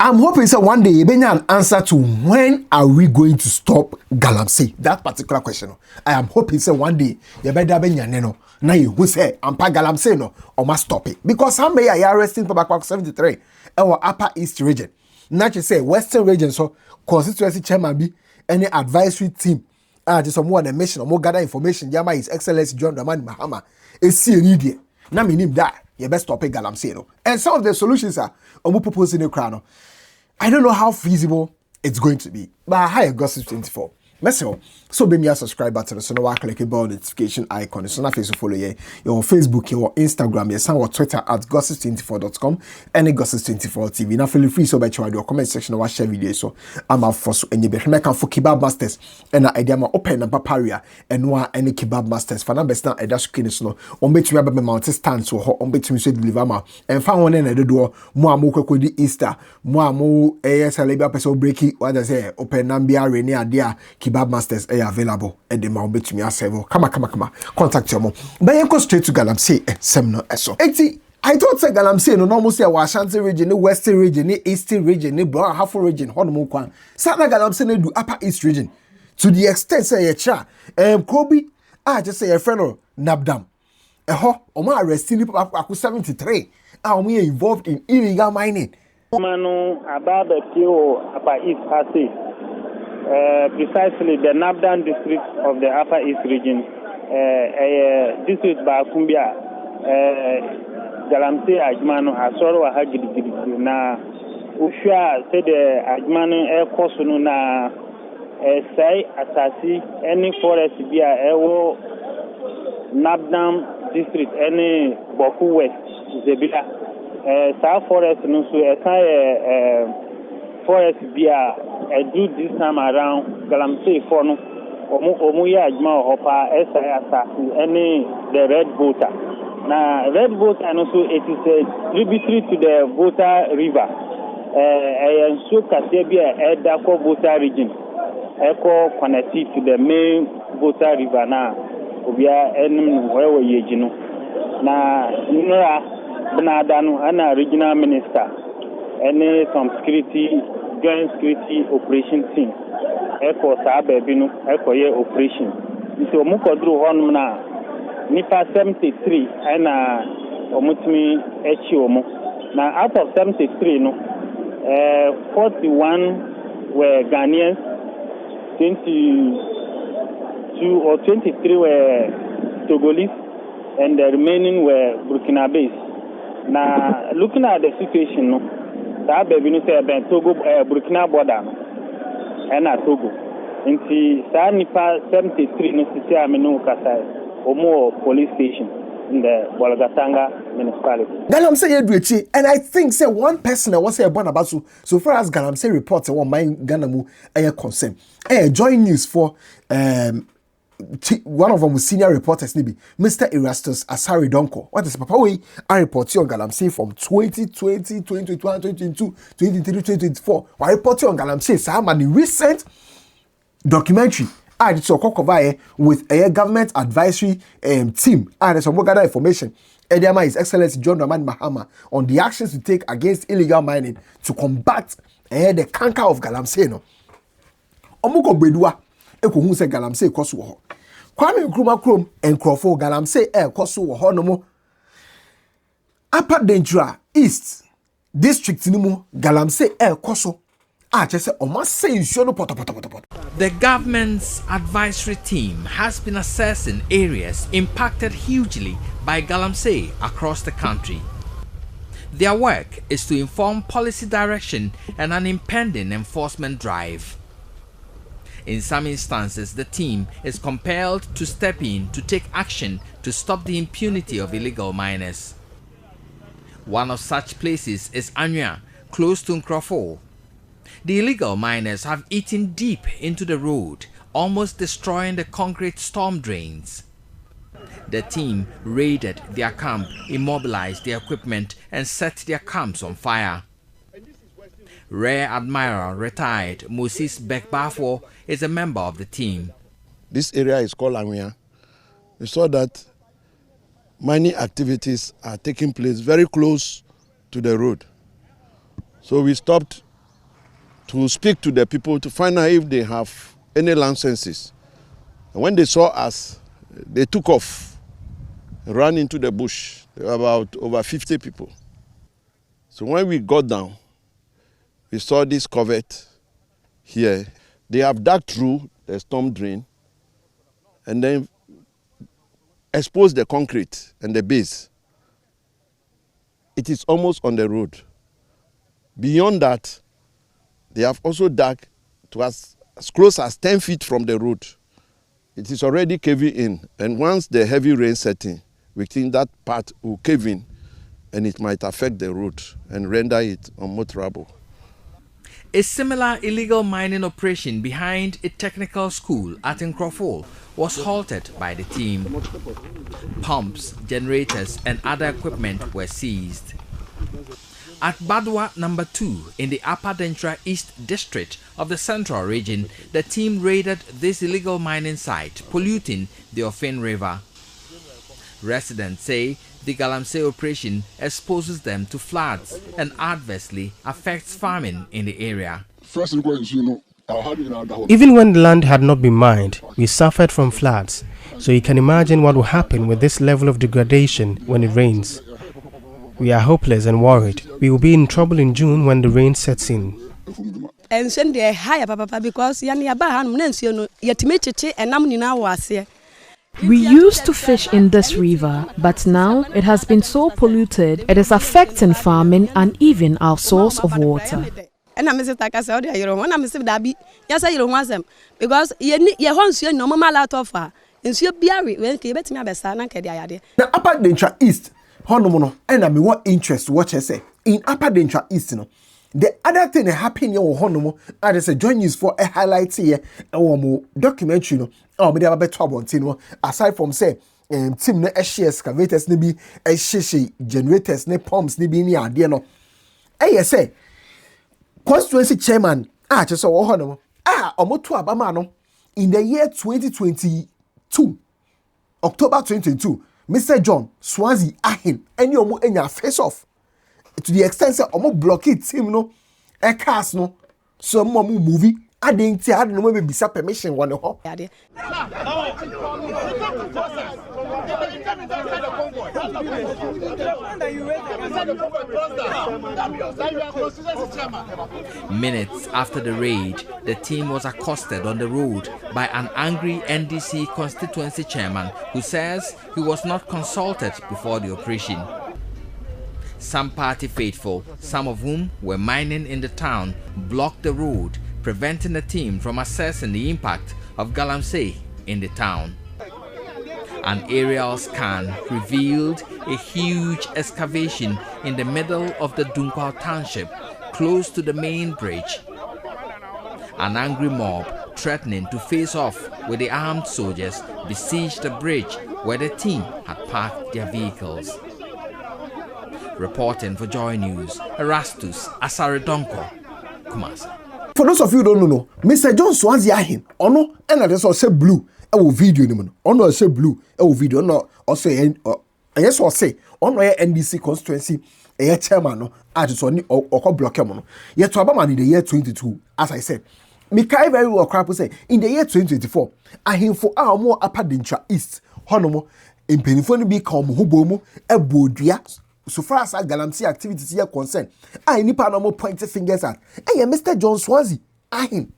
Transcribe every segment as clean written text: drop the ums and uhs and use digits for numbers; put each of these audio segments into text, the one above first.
I'm hoping that one day you bring an answer to when are we going to stop Galamsey? That particular question. I am hoping that one day you better be nyaneno. Now you who say I'm pa Galamsey no or must stop it because some may are arresting for back 73 our upper east region. Not to say western region so constituency chairman be any advisory team. Just some more than mission or more gather information. Yama His Excellency John Dramani Mahama is see an idiot. Now me name that you best stop it Galamsey no. And some of the solutions are omu proposing a crown. I don't know how feasible it's going to be, but I hire Gossip 24. Message so be me a subscribe button so no click the bell notification icon so na face follow you on Facebook, your Instagram, your sound or Twitter at gossip24.com and gossip24 TV. Now feel free so by your comment section or share video so I'm out for so any be make for kebab masters and na idea ma open na paparia and no any kebab masters for na best na e screen so no on betumi aba mount stand so on betumi so deliver ma and fa one na do mo amokoko di Easter mo amo celebration person breaking what I say open nambia reni adia kebab masters are available at the mount between me server. Come. Contact your mom. But you go straight to Galamsey seminar so. I thought say Galamsey no normal say our Ashanti region, the western region, the eastern region, the brown half region, Honomo Kwan. Sana Galamsey do upper east region. To the extent say a cha Kobe, I just say a friend Nabdam. Oma arrested people 73. Are we involved in illegal mining? Manu about the PO upper east passage. Precisely the Nabdan district of the Upper East region, district by Kumbia, Galamsey Ajmano, Asoro Hagidi, na Usha said the Ajmano air Kosunu na Sai Asasi, any forest via Ewo Nabdan district, any Boku West, Zebila, South Forest, Nusu, forest via do this time around Galamsey for no Omuya Ajma Hopa SIS any the red voter. Now red voter and also it is a tributary to the Volta River. And so Kasebia Edako Volta region. Echo connected to the main Volta River now. We are enemy where we you know. Now Benadanu and a regional minister. Any some security joint security operation team echo sabe binu echo ye operation so mukodru hon na nipa 73 ana omutumi echi omo na out of 73 no 41 were Ghanaians, 22 or 23 were Togolese and the remaining were Burkinabes. Now looking at the situation no that baby no say ben Togo Burkina border and Togo nti sa nipa 73 no sisi amenu kasa omo police station in the Bolgatanga municipality. Galamsey eduachi and I think say one person that was say born about so far as Galamsey reports one my Ghana mu concern join news for one of our senior reporters, Mr. Erastus Asari Donko. What is Papa we? I report you on Galamsey from 2020, 2021, 2022, 2023, 2024. I report you on Galamsey. Some of the recent documentary I did so cover with a government advisory team. I had some more gather information. Ediama His Excellency John Dramani Mahama on the actions to take against illegal mining to combat the canker of Galamsey. No, Omuko Bedua. Eko hu se Galamsey koso wo ho Kwame Nkrumah krom enkrofo Galamsey koso wo ho no mo Upper Danger East district ni mu Galamsey koso a che se o ma say nsuo no poto. The government's advisory team has been assessing areas impacted hugely by Galamsey across the country. Their work is to inform policy direction and an impending enforcement drive. In some instances, the team is compelled to step in to take action to stop the impunity of illegal miners. One of such places is Anya, close to Nkrofo. The illegal miners have eaten deep into the road, almost destroying the concrete storm drains. The team raided their camp, immobilized their equipment, and set their camps on fire. Rear Admiral retired Moses Bekbafo is a member of the team. This area is called Anya. We saw that mining activities are taking place very close to the road. So we stopped to speak to the people to find out if they have any licenses. And when they saw us, they took off, ran into the bush. There were about over 50 people. So when we got down, we saw this covert here. They have dug through the storm drain and then exposed the concrete and the base. It is almost on the road. Beyond that, they have also dug to as close as 10 feet from the road. It is already caving in, and once the heavy rain sets in, we think that part will cave in, and it might affect the road and render it unmotorable. A similar illegal mining operation behind a technical school at Nkrofol was halted by the team. Pumps, generators, and other equipment were seized. At Badwa number 2 in the Upper Dentra East District of the Central Region, the team raided this illegal mining site, polluting the Ofin River. Residents say the Galamsey operation exposes them to floods and adversely affects farming in the area. Even when the land had not been mined, we suffered from floods. So you can imagine what will happen with this level of degradation when it rains. We are hopeless and worried. We will be in trouble in June when the rain sets in. And send the higher papa because we used to fish in this river, but now it has been so polluted, it is affecting farming and even our source of water. And I'm because you no lot of her. And she be when you bet me a Now, Upper Dentra East, Honomono, and I mean what interest what I say. In Upper Dentra East, the other thing that happened here, Honomo, and there's a joint news for a highlight here, or more documentary, or maybe a better one, aside from say, team ne excavators, ne be generators, ne pumps, ne be near idea. No, I say, constituency chairman, just so Honomo, almost to Abamano, in the year 2022, October 2022. Mr. John Swansea Ahin and your mo enya face off to the extent that omo block it team no e cars no so mo movie adin ti had no maybe bisa permission one ho Minutes after the raid, the team was accosted on the road by an angry NDC constituency chairman who says he was not consulted before the operation. Some party faithful, some of whom were mining in the town, blocked the road, preventing the team from assessing the impact of Galamsey in the town. An aerial scan revealed a huge excavation in the middle of the Dunkwal township, close to the main bridge. An angry mob, threatening to face off with the armed soldiers, besieged the bridge where the team had parked their vehicles. Reporting for Joy News, Erastus Asaredonko, Kumasi. For those of you who don't know, Mr. John Swansea Ahin, ono, and I just say blue. A video ni ono say blue a video no also yes or say ono NDC constituency a chairman no just on or block no yet to Obama in the year 22 as I said me kai very well crap say in the year 2024 Ahin for our more Upper Dentra East honomo impenifo no bi ka omo hobomu ebodua so far as Galamsey activities here concerned I nipa no more pointing fingers at Mr. John Swansea Ahin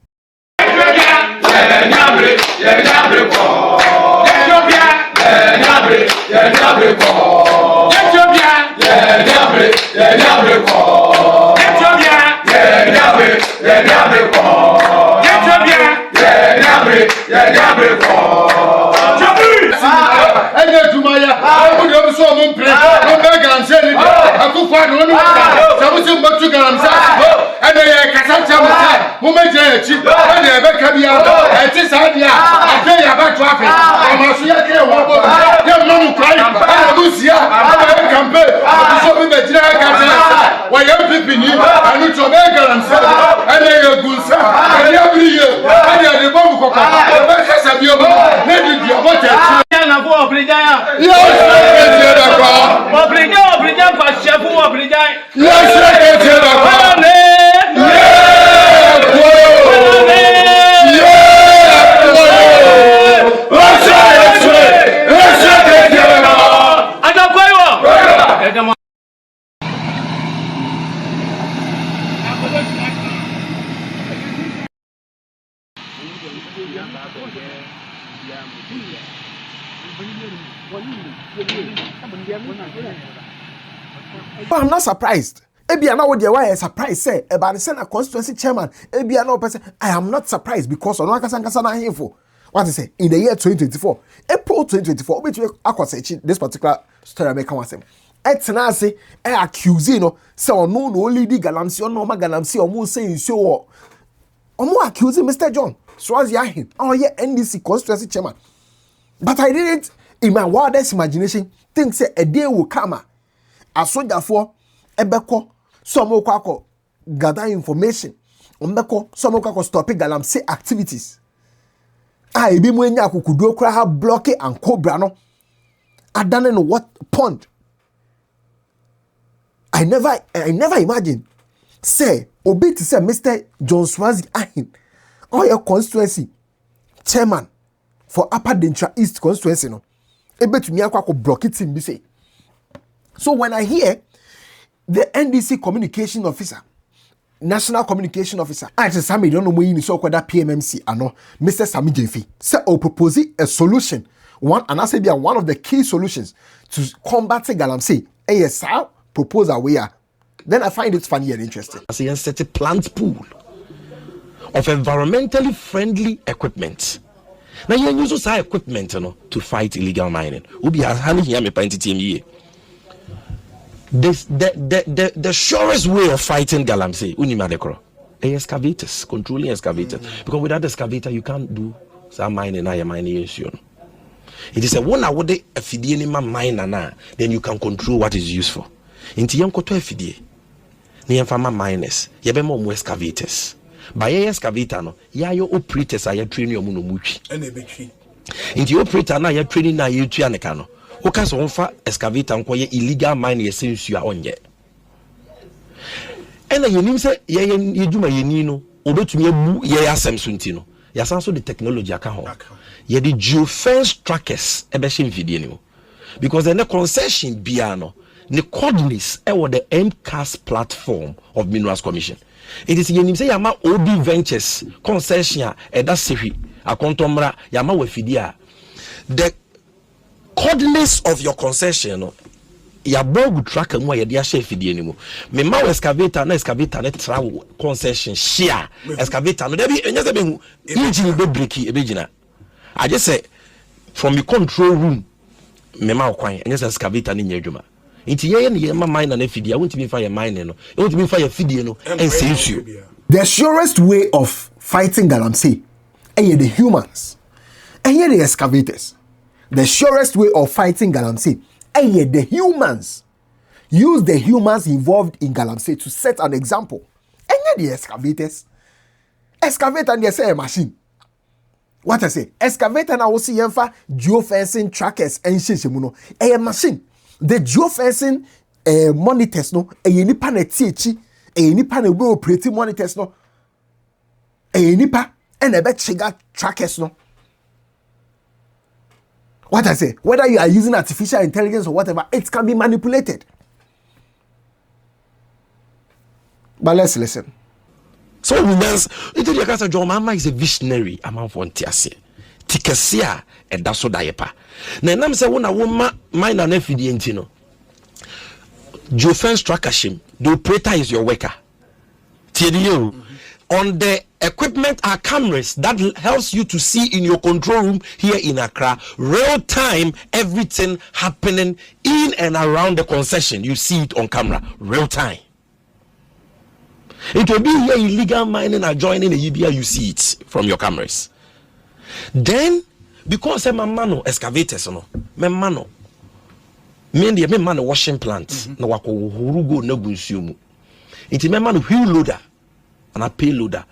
But I'm not surprised. Ebia na what why surprised say about the Senate constituency chairman. Ebia na person I am not surprised because on akasa na info. What is it? In the year 2024, April 2024, which akose this particular story I make one say. Etna say accuse no say no lead Galamsey no Galamsey omo say so omo accuse Mr. John Swazi Ahin. Oh yeah, NDC constituency chairman. But I didn't in my wildest imagination think say a day will come a soldier for ebeko some okako gather information ombeko some okako stop Galamsey activities. Ebi mu enya akukudo kra ha block and cobra no adane no what pond. I never imagined say obi to say Mr. John Swazi Ahin or your constituency chairman for Upper Dentra East constituency no ebe to me akwa block it him be say. So when I hear the NDC communication officer, national communication officer, I say Sammy don't know when you so called that PMMC ano Mr. Sammy Gyamfi say propose a solution one and I say be one of the key solutions to combat Galamsey. Yes, proposal we are. Then I find it funny and interesting. As a set a plant pool of environmentally friendly equipment. Now you use that equipment to fight illegal mining. Ubi has handed here me TME. The surest way of fighting Galamsey, unimadekro, excavators, controlling excavators. Because without excavator, you can't do some mining. It is a one hour day if you mine then you can control what is useful. Inti yanko to FDA. Ni enfama miners. Yebe mo excavators. By excavator no, ya yo operators are training your muno muchi. Inti operator na ya training na you tuaneka no. Oka so onfa excavator nko ye illegal mine ye sensu a onye. Ena yenim se ye yeduma yeni no, obetumi abu ye asem so nti no. Ya sanso the technology aka ho. Ye the geofence trackers ebe she mfidie ni mo. Because the concession bia no the coordinates or the MCAS platform of Minerals Commission. It is yenim say yama OB Ventures concession eda sehi akontomra yama wefidia. The coordinates of your concession no ya bogu tracker mo ye dia share fidie ni mo. Me ma excavator na travel concession share excavator no dey be enye se be hu engine be breaki e be gina. I just say from the control room me ma kwan enye se excavator ni nyadwuma. The surest way of fighting Galamsey the humans and the excavators. The surest way of fighting Galamsey the humans. Use the humans involved in Galamsey to set an example. And the excavators. Excavator and say a machine. What I say? Excavator na will see geofencing trackers and shimuno. A machine. The geofencing monitors no nipa na tiechi nipa na we operating monitors no nipa and ebe trigger trackers no. What I say, whether you are using artificial intelligence or whatever, it can be manipulated. But let's listen. So women's John Mama is a visionary among Fontiase. Tikasia and that's so diaper. Nam say one woman mine an FDNT no. Geofence trackership, the operator is your worker. TDU. On the equipment are cameras that helps you to see in your control room here in Accra, real time, everything happening in and around the concession. You see it on camera, real time. It will be here illegal mining or joining the UBA, you see it from your cameras. Then, because I'm a mano excavators, no, me mano washing plant, no wako hurugo no gunsumu. It me mano wheel loader and a payloader.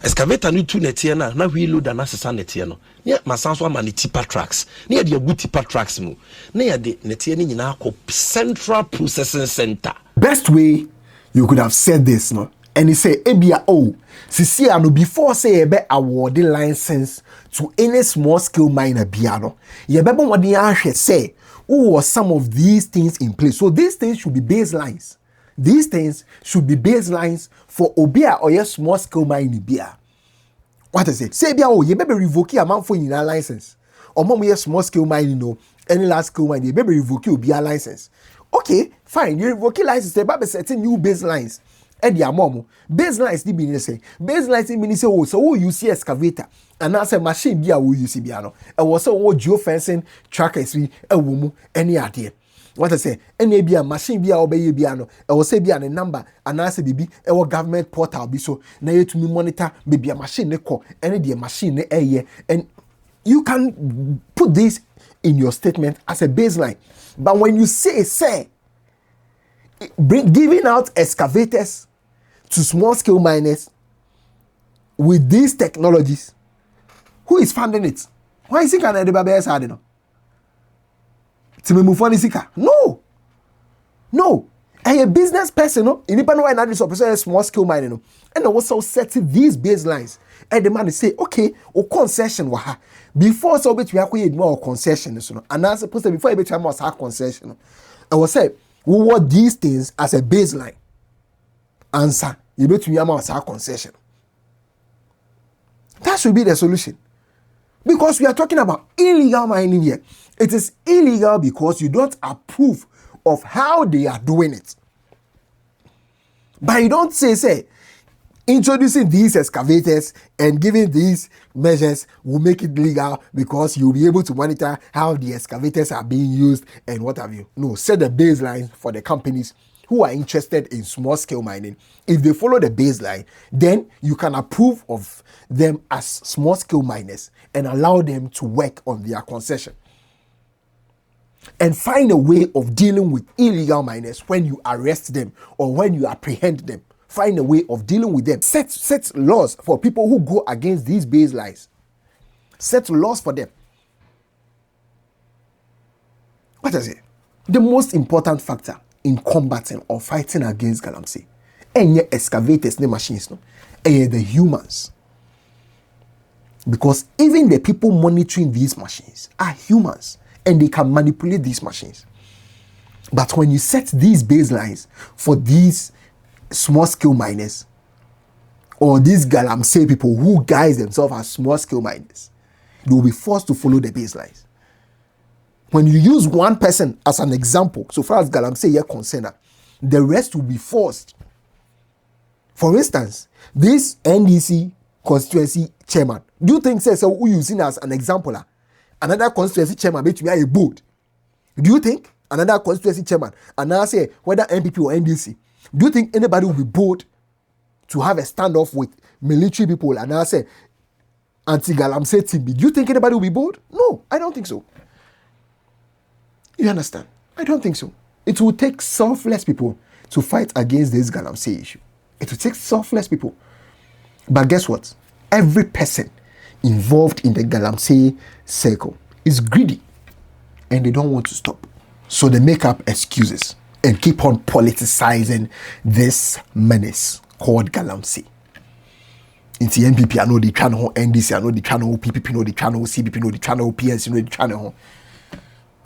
Excavator ni two netiana na wheel loader na sesa netiano. Near my sons one mani tipper tracks. Near the good tipper tracks mu. Near the netiani na ko central processing center. Best way you could have said this, no? And he say ebia sisi ano before say ebe award license to any small scale miner biano. Ye bebe wadi ahwe say who was some of these things in place. So these things should be baselines. These things should be baselines for obia or your small scale mining bia. What I say? Say bia ye bebe revoke amount for your license. Or mom ye small scale mining no any large scale mining, maybe revoke you be a license. Okay, fine. You revoke license, they be setting new baselines. Eddie Amomo. Baselines the meaning say. Baselines the meaning say, oh, so you see excavator. And that's a machine be a who you see piano. And was so geofencing trackers we a woman any idea. What I say, any be a machine be a obey piano. I will say be a number and answer baby our government portal be so now you to me monitor maybe a machine call any the machine and you can put this in your statement as a baseline. But when you say giving out excavators to small scale miners with these technologies, who is funding it? Why is it can anybody else add no? No. A business person, no, independent why not this small scale mining, no, and also setting these baselines. And the man say, okay, or concession waha before so bet we have more concession, so and I'm supposed to before every time was have concession. I will say, we want these things as a baseline. Answer, you bet me have concession. That should be the solution. Because we are talking about illegal mining here. It is illegal because you don't approve of how they are doing it. But you don't say, introducing these excavators and giving these measures will make it legal because you'll be able to monitor how the excavators are being used and what have you. No, set the baseline for the companies who are interested in small scale mining. If they follow the baseline, then you can approve of them as small scale miners and allow them to work on their concession. And find a way of dealing with illegal miners when you arrest them or when you apprehend them. Find a way of dealing with them. Set laws for people who go against these baselines. Set laws for them. What is it? The most important factor in combating or fighting against Galamsey, and excavators, the machines, no, and the humans. Because even the people monitoring these machines are humans and they can manipulate these machines. But when you set these baselines for these small scale miners or these Galamsey people who guise themselves as small scale miners, they will be forced to follow the baselines. When you use one person as an example, so far as Galamsey is concerned, the rest will be forced. For instance, this NDC constituency chairman, do you think so who using as an example? Another constituency chairman bet me a board. Do you think another constituency chairman, and now say whether MPP or NDC, do you think anybody will be bold to have a standoff with military people and now say Anti-Galamsey team? Do you think anybody will be bold? No, I don't think so. You understand? I don't think so. It will take selfless people to fight against this Galamsey issue. It will take selfless people. But guess what? Every person involved in the Galamsey circle is greedy and they don't want to stop. So they make up excuses and keep on politicizing this menace called Galamsey. In the NPP, I know the channel NDC, I know the channel PPP, know the channel CBP, know the channel PNC, know the channel.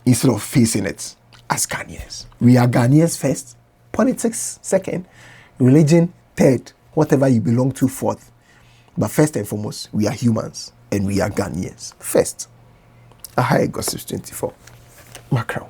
Instead of facing it as Ghanaians. We are Ghanaians first, politics second, religion third, whatever you belong to fourth. But first and foremost, we are humans and we are Ghanaians first. Ahai Gossips 24. Magraheb.